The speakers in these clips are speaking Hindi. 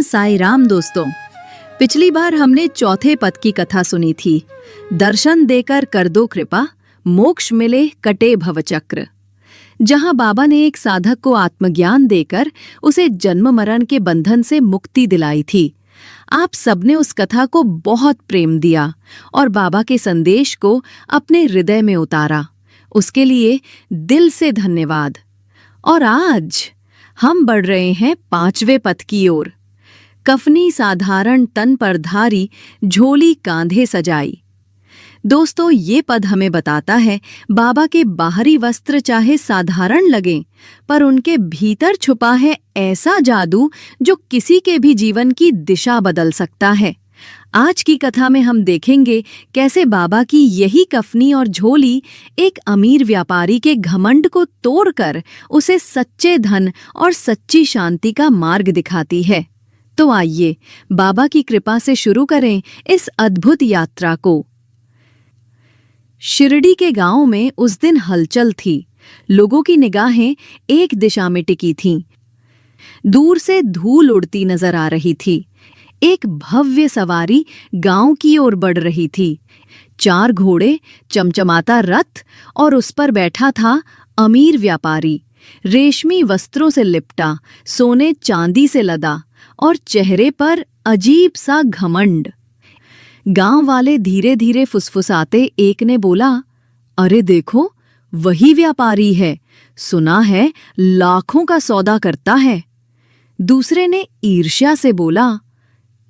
साई राम दोस्तों। पिछली बार हमने चौथे पद की कथा सुनी थी। दर्शन देकर कर दो कृपा, मोक्ष मिले कटे भवचक्र। जहां बाबा ने एक साधक को आत्मज्ञान देकर उसे जन्म मरण के बंधन से मुक्ति दिलाई थी। आप सबने उस कथा को बहुत प्रेम दिया और बाबा के संदेश को अपने हृदय में उतारा। उसके लिए दिल से धन्यवाद। और आज हम बढ़ रहे हैं 5वें पद की ओर। कफनी साधारण तन पर धारी, झोली कांधे सजाई। दोस्तों, ये पद हमें बताता है बाबा के बाहरी वस्त्र चाहे साधारण लगें, पर उनके भीतर छुपा है ऐसा जादू जो किसी के भी जीवन की दिशा बदल सकता है। आज की कथा में हम देखेंगे कैसे बाबा की यही कफनी और झोली एक अमीर व्यापारी के घमंड को तोड़कर उसे सच्चे धन और सच्ची शांति का मार्ग दिखाती है। तो आइए बाबा की कृपा से शुरू करें इस अद्भुत यात्रा को। शिरडी के गांव में उस दिन हलचल थी। लोगों की निगाहें एक दिशा में टिकी थीं। दूर से धूल उड़ती नजर आ रही थी। एक भव्य सवारी गांव की ओर बढ़ रही थी। 4 घोड़े, चमचमाता रथ और उस पर बैठा था अमीर व्यापारी, रेशमी वस्त्रों से लिपटा, सोने चांदी से लदा और चेहरे पर अजीब सा घमंड। गांव वाले धीरे धीरे फुसफुसाते एक ने बोला, अरे देखो, वही व्यापारी है, सुना है लाखों का सौदा करता है। दूसरे ने ईर्ष्या से बोला,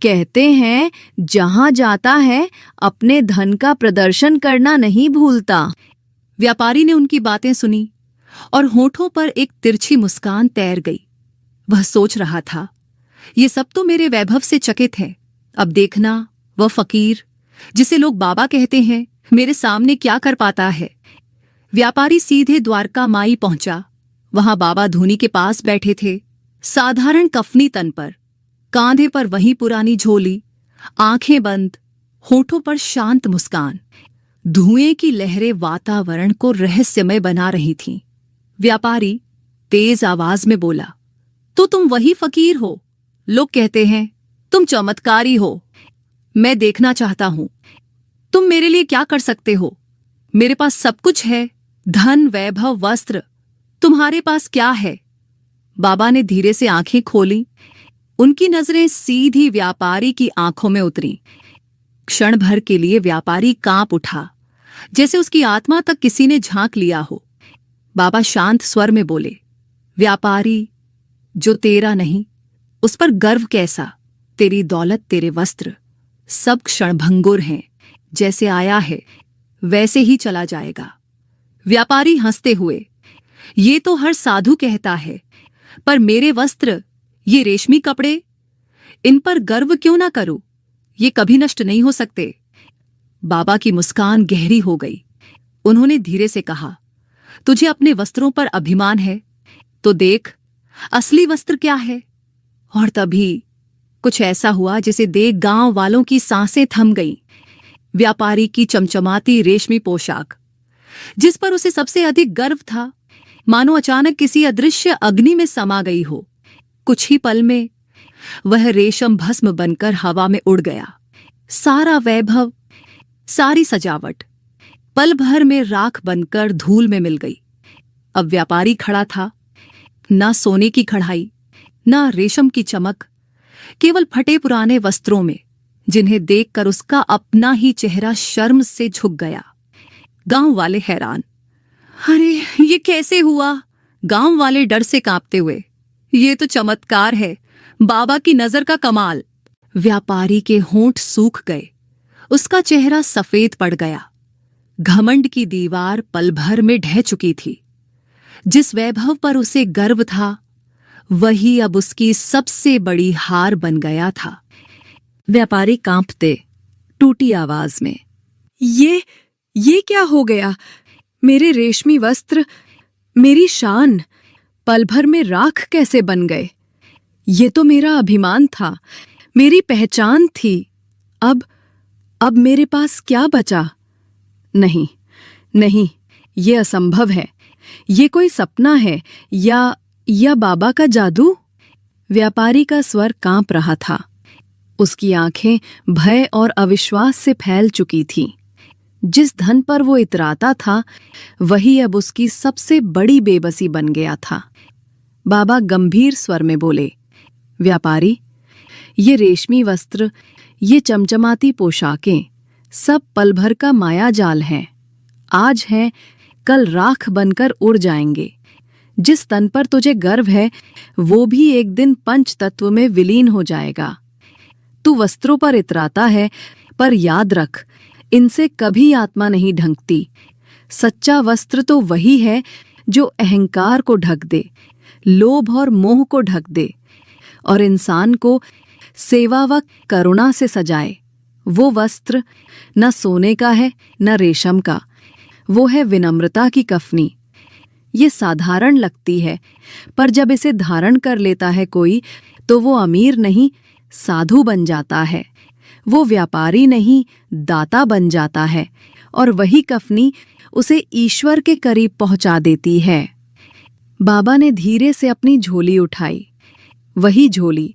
कहते हैं जहां जाता है अपने धन का प्रदर्शन करना नहीं भूलता। व्यापारी ने उनकी बातें सुनी और होठों पर एक तिरछी मुस्कान तैर गई। वह सोच रहा था, ये सब तो मेरे वैभव से चकित है। अब देखना वह फकीर जिसे लोग बाबा कहते हैं मेरे सामने क्या कर पाता है। व्यापारी सीधे द्वारका माई पहुंचा। वहां बाबा धूनी के पास बैठे थे, साधारण कफनी तन पर, कांधे पर वही पुरानी झोली, आंखें बंद, होठों पर शांत मुस्कान। धुएं की लहरें वातावरण को रहस्यमय बना रही थीं। व्यापारी तेज आवाज में बोला, तो तुम वही फकीर हो? लोग कहते हैं तुम चमत्कारी हो। मैं देखना चाहता हूं तुम मेरे लिए क्या कर सकते हो। मेरे पास सब कुछ है, धन, वैभव, वस्त्र। तुम्हारे पास क्या है? बाबा ने धीरे से आंखें खोली। उनकी नजरें सीधी व्यापारी की आंखों में उतरी। क्षण भर के लिए व्यापारी कांप उठा, जैसे उसकी आत्मा तक किसी ने झांक लिया हो। बाबा शांत स्वर में बोले, व्यापारी, जो तेरा नहीं उस पर गर्व कैसा? तेरी दौलत, तेरे वस्त्र सब क्षणभंगुर हैं। जैसे आया है वैसे ही चला जाएगा। व्यापारी हंसते हुए, ये तो हर साधु कहता है, पर मेरे वस्त्र, ये रेशमी कपड़े, इन पर गर्व क्यों ना करूं? ये कभी नष्ट नहीं हो सकते। बाबा की मुस्कान गहरी हो गई। उन्होंने धीरे से कहा, तुझे अपने वस्त्रों पर अभिमान है तो देख असली वस्त्र क्या है। और तभी कुछ ऐसा हुआ जिसे देख गांव वालों की सांसें थम गईं। व्यापारी की चमचमाती रेशमी पोशाक, जिस पर उसे सबसे अधिक गर्व था, मानो अचानक किसी अदृश्य अग्नि में समा गई हो। कुछ ही पल में वह रेशम भस्म बनकर हवा में उड़ गया। सारा वैभव, सारी सजावट पल भर में राख बनकर धूल में मिल गई। अब व्यापारी खड़ा था, ना सोने की कढ़ाई, ना रेशम की चमक, केवल फटे पुराने वस्त्रों में, जिन्हें देखकर उसका अपना ही चेहरा शर्म से झुक गया। गांव वाले हैरान, अरे ये कैसे हुआ? गांव वाले डर से कांपते हुए, ये तो चमत्कार है, बाबा की नजर का कमाल। व्यापारी के होंठ सूख गए, उसका चेहरा सफेद पड़ गया। घमंड की दीवार पल भर में ढह चुकी थी। जिस वैभव पर उसे गर्व था, वही अब उसकी सबसे बड़ी हार बन गया था। व्यापारी कांपते, टूटी आवाज में, ये क्या हो गया? मेरे रेशमी वस्त्र, मेरी शान, पल भर में राख कैसे बन गए? ये तो मेरा अभिमान था, मेरी पहचान थी। अब मेरे पास क्या बचा? नहीं, ये असंभव है। ये कोई सपना है या बाबा का जादू? व्यापारी का स्वर कांप रहा था। उसकी आंखें भय और अविश्वास से फैल चुकी थीं। जिस धन पर वो इतराता था वही अब उसकी सबसे बड़ी बेबसी बन गया था। बाबा गंभीर स्वर में बोले, व्यापारी, ये रेशमी वस्त्र, ये चमचमाती पोशाकें सब पल भर का मायाजाल हैं। आज हैं, कल राख बनकर उड़ जाएंगे। जिस तन पर तुझे गर्व है वो भी एक दिन पंच तत्व में विलीन हो जाएगा। तू वस्त्रों पर इतराता है, पर याद रख, इनसे कभी आत्मा नहीं ढंकती। सच्चा वस्त्र तो वही है जो अहंकार को ढक दे, लोभ और मोह को ढक दे और इंसान को सेवा व करुणा से सजाए। वो वस्त्र न सोने का है न रेशम का, वो है विनम्रता की कफनी। ये साधारण लगती है, पर जब इसे धारण कर लेता है कोई तो वो अमीर नहीं, साधु बन जाता है। वो व्यापारी नहीं, दाता बन जाता है और वही कफनी उसे ईश्वर के करीब पहुंचा देती है। बाबा ने धीरे से अपनी झोली उठाई। वही झोली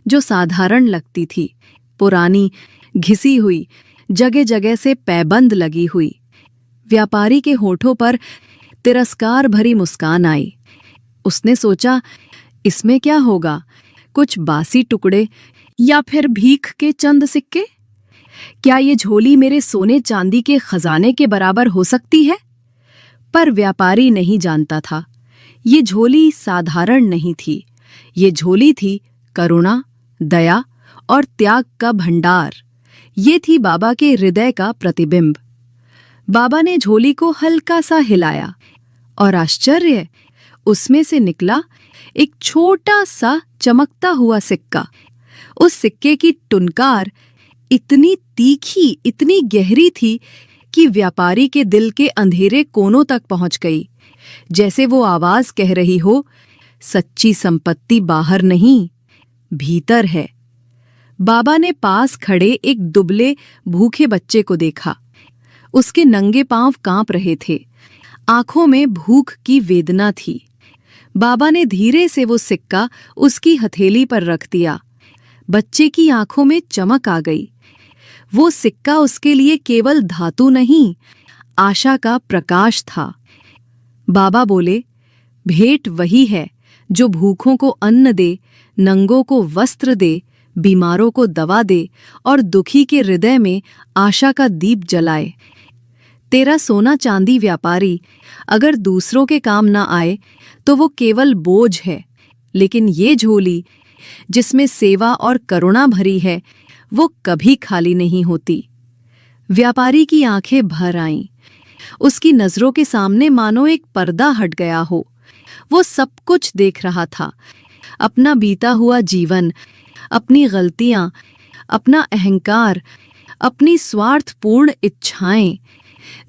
जो साधारण लगती थी, पुरानी, घिसी हुई, जगह जगह से पैबंद लगी हुई। व्यापारी के होठों पर तिरस्कार भरी मुस्कान आई। उसने सोचा, इसमें क्या होगा, कुछ बासी टुकड़े या फिर भीख के चंद सिक्के? क्या ये झोली मेरे सोने चांदी के खजाने के बराबर हो सकती है? पर व्यापारी नहीं जानता था, ये झोली साधारण नहीं थी। ये झोली थी करुणा, दया और त्याग का भंडार। ये थी बाबा के हृदय का प्रतिबिंब। बाबा ने झोली को हल्का सा हिलाया और आश्चर्य, उसमें से निकला एक छोटा सा चमकता हुआ सिक्का। उस सिक्के की टुनकार इतनी तीखी, इतनी गहरी थी कि व्यापारी के दिल के अंधेरे कोनों तक पहुंच गई। जैसे वो आवाज कह रही हो, सच्ची संपत्ति बाहर नहीं, भीतर है। बाबा ने पास खड़े एक दुबले भूखे बच्चे को देखा। उसके नंगे पांव कांप रहे थे, आंखों में भूख की वेदना थी। बाबा ने धीरे से वो सिक्का उसकी हथेली पर रख दिया। बच्चे की आंखों में चमक आ गई। वो सिक्का उसके लिए केवल धातु नहीं, आशा का प्रकाश था। बाबा बोले, भेंट वही है जो भूखों को अन्न दे, नंगों को वस्त्र दे, बीमारों को दवा दे और दुखी के हृदय में आशा का दीप जलाए। तेरा सोना चांदी व्यापारी अगर दूसरों के काम न आए तो वो केवल बोझ है, लेकिन ये झोली जिसमें सेवा और करुणा भरी है वो कभी खाली नहीं होती। व्यापारी की आंखें भर आईं। उसकी नजरों के सामने मानो एक पर्दा हट गया हो। वो सब कुछ देख रहा था, अपना बीता हुआ जीवन, अपनी गलतियां, अपना अहंकार, अपनी स्वार्थपूर्ण इच्छाएं।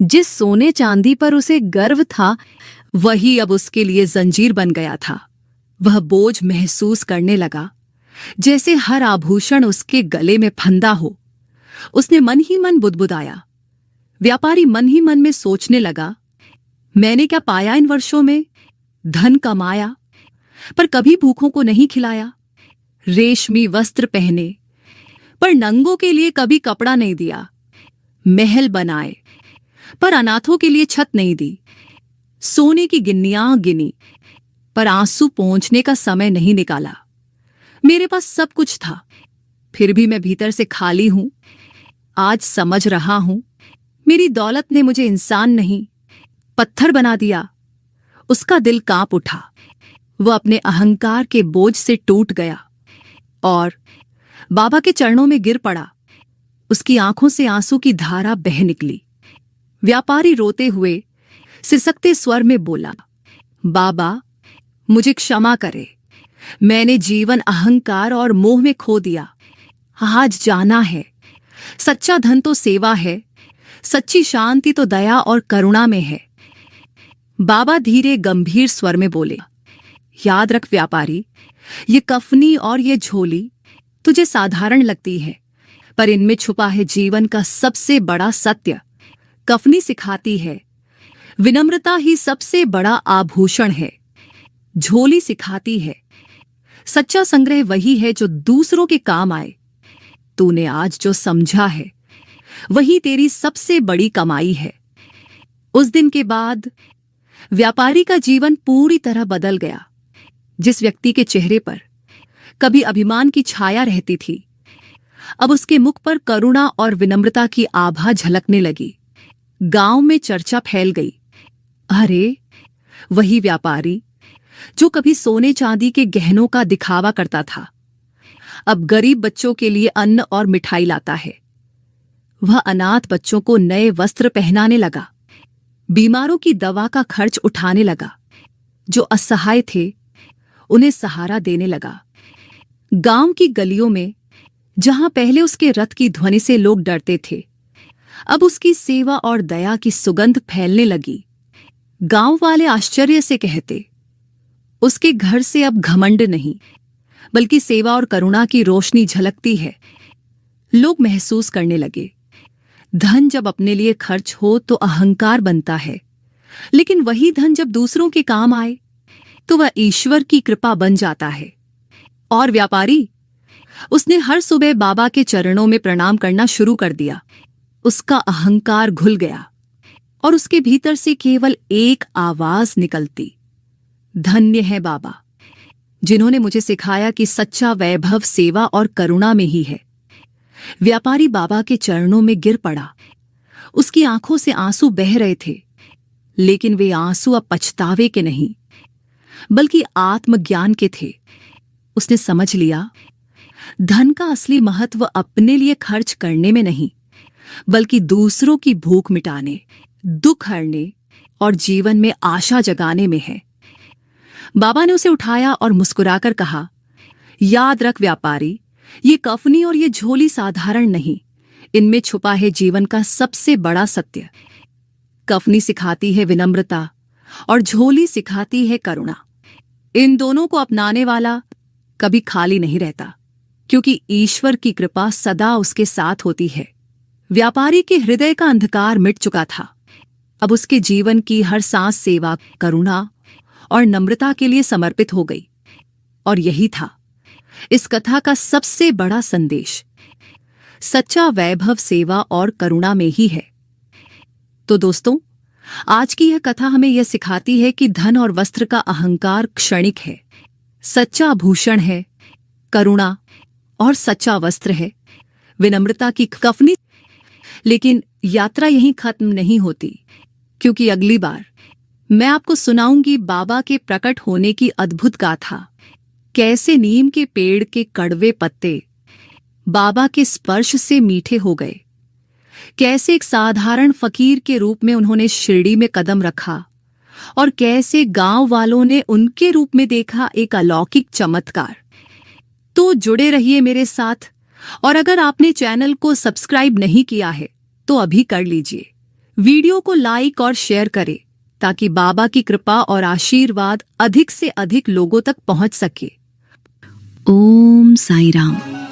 जिस सोने चांदी पर उसे गर्व था वही अब उसके लिए जंजीर बन गया था। वह बोझ महसूस करने लगा, जैसे हर आभूषण उसके गले में फंदा हो। उसने मन ही मन बुदबुदाया। व्यापारी मन ही मन में सोचने लगा, मैंने क्या पाया इन वर्षों में? धन कमाया, पर कभी भूखों को नहीं खिलाया। रेशमी वस्त्र पहने, पर नंगों के लिए कभी कपड़ा नहीं दिया। महल बनाए, पर अनाथों के लिए छत नहीं दी। सोने की गिन्नियां गिनी, पर आंसू पोंछने का समय नहीं निकाला। मेरे पास सब कुछ था, फिर भी मैं भीतर से खाली हूं। आज समझ रहा हूं, मेरी दौलत ने मुझे इंसान नहीं, पत्थर बना दिया। उसका दिल कांप उठा। वह अपने अहंकार के बोझ से टूट गया और बाबा के चरणों में गिर पड़ा। उसकी आंखों से आंसू की धारा बह निकली। व्यापारी रोते हुए सिसकते स्वर में बोला, बाबा, मुझे क्षमा करे। मैंने जीवन अहंकार और मोह में खो दिया। आज जाना है। सच्चा धन तो सेवा है, सच्ची शांति तो दया और करुणा में है। बाबा धीरे गंभीर स्वर में बोले, याद रख व्यापारी, ये कफनी और ये झोली तुझे साधारण लगती है, पर इनमें छुपा है जीवन का सबसे बड़ा सत्य। कफनी सिखाती है विनम्रता ही सबसे बड़ा आभूषण है। झोली सिखाती है सच्चा संग्रह वही है जो दूसरों के काम आए। तूने आज जो समझा है वही तेरी सबसे बड़ी कमाई है। उस दिन के बाद व्यापारी का जीवन पूरी तरह बदल गया। जिस व्यक्ति के चेहरे पर कभी अभिमान की छाया रहती थी, अब उसके मुख पर करुणा और विनम्रता की आभा झलकने लगी। गांव में चर्चा फैल गई, अरे वही व्यापारी जो कभी सोने चांदी के गहनों का दिखावा करता था, अब गरीब बच्चों के लिए अन्न और मिठाई लाता है। वह अनाथ बच्चों को नए वस्त्र पहनाने लगा, बीमारों की दवा का खर्च उठाने लगा, जो असहाय थे उन्हें सहारा देने लगा। गांव की गलियों में जहां पहले उसके रथ की ध्वनि से लोग डरते थे, अब उसकी सेवा और दया की सुगंध फैलने लगी। गांव वाले आश्चर्य से कहते, उसके घर से अब घमंड नहीं बल्कि सेवा और करुणा की रोशनी झलकती है। लोग महसूस करने लगे, धन जब अपने लिए खर्च हो तो अहंकार बनता है, लेकिन वही धन जब दूसरों के काम आए तो वह ईश्वर की कृपा बन जाता है। और व्यापारी, उसने हर सुबह बाबा के चरणों में प्रणाम करना शुरू कर दिया। उसका अहंकार घुल गया और उसके भीतर से केवल एक आवाज निकलती, धन्य है बाबा, जिन्होंने मुझे सिखाया कि सच्चा वैभव सेवा और करुणा में ही है। व्यापारी बाबा के चरणों में गिर पड़ा। उसकी आंखों से आंसू बह रहे थे, लेकिन वे आंसू अब पछतावे के नहीं बल्कि आत्मज्ञान के थे। उसने समझ लिया, धन का असली महत्व अपने लिए खर्च करने में नहीं बल्कि दूसरों की भूख मिटाने, दुख हरने और जीवन में आशा जगाने में है। बाबा ने उसे उठाया और मुस्कुराकर कहा, याद रख व्यापारी, ये कफनी और ये झोली साधारण नहीं, इनमें छुपा है जीवन का सबसे बड़ा सत्य। कफनी सिखाती है विनम्रता और झोली सिखाती है करुणा। इन दोनों को अपनाने वाला कभी खाली नहीं रहता, क्योंकि ईश्वर की कृपा सदा उसके साथ होती है। व्यापारी के हृदय का अंधकार मिट चुका था। अब उसके जीवन की हर सांस सेवा, करुणा और नम्रता के लिए समर्पित हो गई। और यही था इस कथा का सबसे बड़ा संदेश, सच्चा वैभव सेवा और करुणा में ही है। तो दोस्तों, आज की यह कथा हमें यह सिखाती है कि धन और वस्त्र का अहंकार क्षणिक है, सच्चा भूषण है करुणा और सच्चा वस्त्र है विनम्रता की कफनी। लेकिन यात्रा यहीं खत्म नहीं होती, क्योंकि अगली बार मैं आपको सुनाऊंगी बाबा के प्रकट होने की अद्भुत गाथा। कैसे नीम के पेड़ के कड़वे पत्ते बाबा के स्पर्श से मीठे हो गए, कैसे एक साधारण फकीर के रूप में उन्होंने शिरडी में कदम रखा और कैसे गांव वालों ने उनके रूप में देखा एक अलौकिक चमत्कार। तो जुड़े रहिए मेरे साथ, और अगर आपने चैनल को सब्सक्राइब नहीं किया है तो अभी कर लीजिए। वीडियो को लाइक और शेयर करें ताकि बाबा की कृपा और आशीर्वाद अधिक से अधिक लोगों तक पहुंच सके। ओम साई राम।